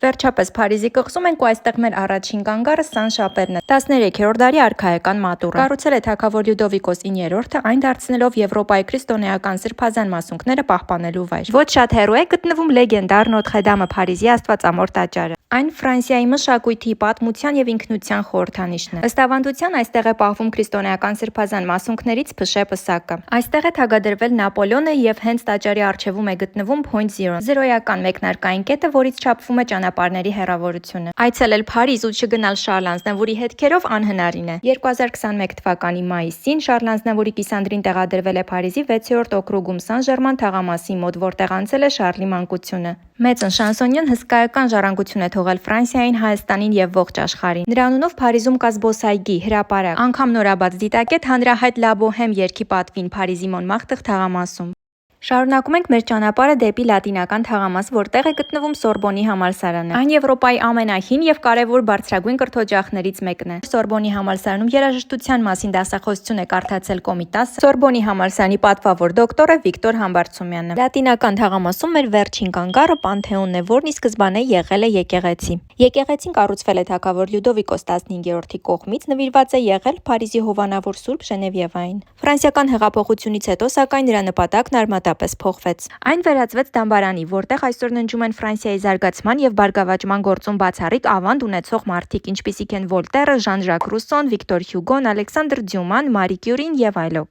Վերջապես Փարիզի կղզում ենք ու այստեղ մեր առաջին կանգառը Սան Շապելն է, 13-րդ դարի արքայական մատուռը։ Կառուցել է թագավոր Լյուդովիկոս 9-րդը, այն դարձնելով Եվրոպայի քրիստոնեական սրբազան մասունքները պահպանելու վայր։ Ոչ շատ հեռու է գտնվում լեգենդար Նոթրե Դամը, Փարիզի Աստվածամոր տաճարը։ Այն Ֆրանսիայի մշակույթի, պատմության եւ ինքնության խորհրդանիշն է։ Ըստ ավանդության այստեղ է պահվում քրիստոնեական սրբազան մասունքներից փշե պսակը։ Այստեղ է թագադրվել Նապոլեոնը եւ հենց տաճարի առջևում է գտնվում Point Zero, զրոյական մեկնարկային կետը, որից չափվում է ճանապարհների հեռավորությունը։ Այցելել Փարիզ ու չգնալ Շարլ Ազնավուրի հետքերով անհնարին է։ 2021 թվականի մայիսին Շարլ Ազնավուրի կիսանդրին տեղադրվել է Փարիզի 6-րդ օկրուգում Սան-Ժերման թաղամասի մոտ, որտեղ անցել է Շարլի մանկությունը։ Մեծն շանսոնյեն հսկայական ժառանգություն է թողել Ֆրանսիային, Հայաստանին եւ ողջ աշխարհին։ Նրա անունով Փարիզում կա զբոսայգի, հրապարակ, անգամ նորաբաց դիտակետ հանրահայտ Լա Բոհեմ երգի պատվին Փարիզի Մոնմարտր թաղամասում։ Շարունակում ենք մեր ճանապարհը դեպի լատինական թաղամաս, որտեղ է գտնվում Սորբոնի համալսարանը։ Այն Եվրոպայի ամենահին եւ կարևոր բարձրագույն կրթօջախներից մեկն է։ Սորբոնի համալսարանում երաժշտության մասին դասախոսություն է կարդացել Կոմիտասը, Սորբոնի համալսարանի պատվավոր դոկտորը Վիկտոր Համբարձումյանը։ Լատինական թաղամասում մեր վերջին կանգառը Պանթեոնն է, որն ի սկզբանե եղել է եկեղեցի։ Եկեղեցին կառուցվել է թագավոր Լյուդովիկոս 15-րդի կողմից, նվիրված է եղել Փարիզի հովանավոր Սուրբ Ժենևիևային։ Ֆրանսիական հեղափոխությունից հետո, սակայն, նրա նպատակն արմատապես փոխվեց։ Այն վերածվեց դամբարանի, որտեղ այսօր ննջում են Ֆրանսիայի զարգացման եւ բարգավաճման գործում բացառիկ ավանդ ունեցող մարդիկ, ինչպիսիք են Վոլտերը, Ժան Ժակ Ռուսոն, Վիկտոր Հյուգոն, Ալեքսանդր Դյուման, Մարի Կյուրին եւ այլոք։